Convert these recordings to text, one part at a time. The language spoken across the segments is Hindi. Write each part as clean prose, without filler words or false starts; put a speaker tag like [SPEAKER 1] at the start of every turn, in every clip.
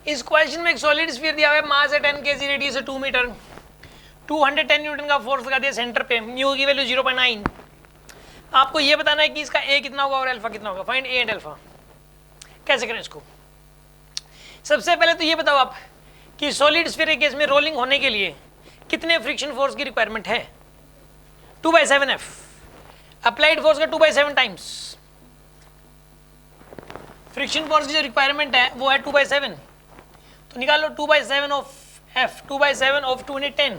[SPEAKER 1] इस क्वेश्चन में एक सॉलिड स्फीयर दिया हुआ है, मास है 10 kg, रेडियस है 2 मीटर, 210 न्यूटन का फोर्स लगा दिया सेंटर पे, म्यू की वैल्यू 0.9। आपको ये बताना है कि इसका ए कितना होगा और अल्फा कितना होगा। Find A and alpha. कैसे करें इसको? सबसे पहले तो ये बताओ आप कि सॉलिड स्फीयर के केस में रोलिंग होने के लिए कितने फ्रिक्शन फोर्स की रिक्वायरमेंट है? 2/7F। अप्लाइड फोर्स का 2/7 टाइम्स फ्रिक्शन फोर्स की जो रिक्वायरमेंट है वो है 2/7। तो निकालो 2/7 ऑफ F, 2/7 ऑफ 210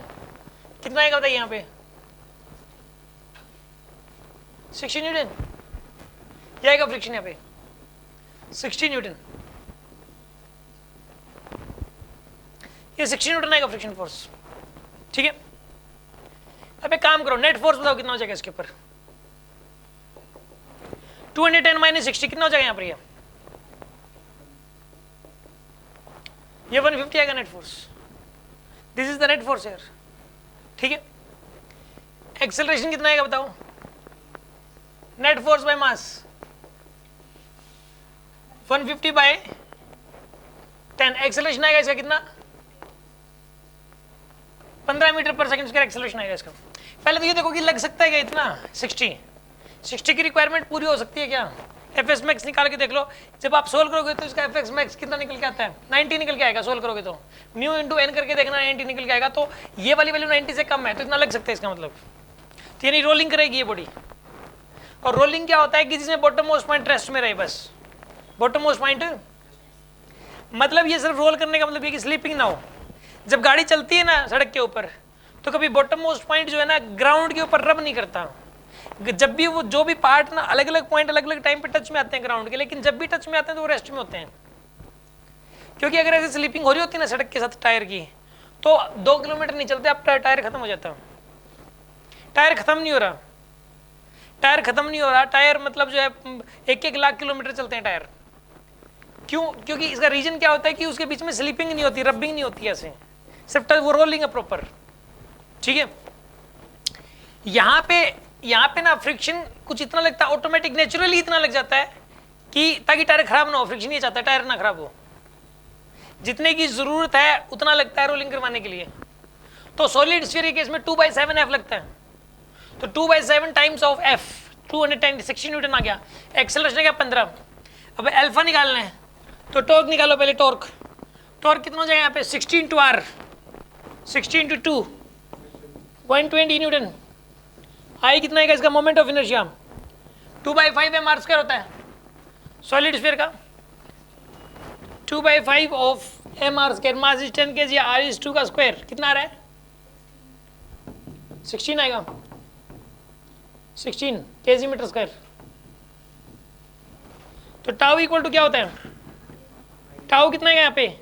[SPEAKER 1] कितना आएगा बताइए यहाँ पे? 60 न्यूटन जाएगा फ्रिक्शन यहाँ पे, 60 न्यूटन। ये 60 न्यूटन आएगा फ्रिक्शन फोर्स, ठीक है। अब एक काम करो, नेट फोर्स बताओ कितना हो जाएगा इसके ऊपर? 210 माइनस 60 कितना हो जाएगा यहाँ पर? ये 150 आएगा net force. This is the net force यार, ठीक है। एक्सेलरेशन कितना आएगा बताओ? Net force by mass 150 by 10। Acceleration आएगा इसका कितना? 15 मीटर पर सेकंड का एक्सेलरेशन आएगा इसका। पहले तो ये देखो कि लग सकता है क्या इतना? 60 की रिक्वायरमेंट पूरी हो सकती है क्या? एफएस मैक्स निकाल के देख लो। जब आप सोल्व करोगे तो इसका एफएस मैक्स कितना निकल के आता है? 90 निकल के आएगा। सोल्व करोगे तो म्यू इंटू एन करके देखना, 90 निकल के आएगा। तो ये वाली वैल्यू 90 से कम है, तो इतना लग सकता है इसका मतलब। तो यानी रोलिंग करेगी ये बॉडी। और रोलिंग क्या होता है कि जिसमें बॉटम मोस्ट पॉइंट रेस्ट में रहे, बस बॉटम मोस्ट पॉइंट। मतलब ये सिर्फ रोल करने का मतलब ये कि स्लीपिंग ना हो। जब गाड़ी चलती है ना सड़क के ऊपर, तो कभी बॉटम मोस्ट पॉइंट जो है ना ग्राउंड के ऊपर रब नहीं करता। जब भी वो जो भी पार्ट ना अलग अलग पॉइंट अलग अलग टाइम पे टच में आते हैं ग्राउंड के, लेकिन जब भी टच में आते हैं तो वो रेस्ट में होते हैं। क्योंकि अगर ऐसे स्लीपिंग हो रही होती है ना सड़क के साथ टायर की, तो 2 किलोमीटर नहीं चलते आप टायर खत्म हो जाता है। टायर खत्म नहीं हो रहा, टायर खत्म नहीं हो रहा। टायर मतलब जो है 1-1 लाख किलोमीटर चलते हैं टायर। क्यों? क्योंकि इसका रीजन क्या होता है कि उसके बीच में स्लीपिंग नहीं होती, रबिंग नहीं होती ऐसे, सिर्फ वो रोलिंग है प्रॉपर, ठीक है। यहाँ पे ना फ्रिक्शन कुछ इतना लगता है, ऑटोमेटिक नेचुरली इतना लग जाता है कि ताकि टायर खराब ना हो। फ्रिक्शन ये चाहता है टायर ना खराब हो, जितने की जरूरत है उतना लगता है रोलिंग करवाने के लिए। तो सॉलिड स्फीयर के केस में 2/7F लगता है। तो 2/7 टाइम्स ऑफ F 210 60 न्यूटन आ गया। एक्सेलरेशन क्या 15। अब अल्फा निकालना है तो टॉर्क निकालो पहले। टॉर्क कितना हो जाएगा यहाँ पे? 60 × R, 60 × 2 120 न्यूटन। आई कितना आएगा इसका? मोमेंट ऑफ इनर्शिया 2/5 m² होता है सॉलिड स्फीयर का। 2/5 of m² mass is 10 kg, R is 2 का स्क्वायर कितना आ रहा है? 16 आएगा, 16 kg/m²। तो टाउ इक्वल टू क्या होता है? टाउ कितना आएगा यहाँ पे?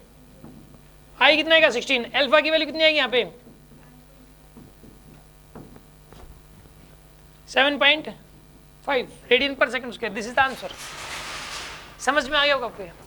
[SPEAKER 1] आई कितना आएगा? 16। अल्फा की वैल्यू कितनी आएगी यहाँ पे? 7.5 रेडियन पर second square. This is the answer. समझ में आ गया होगा आपको?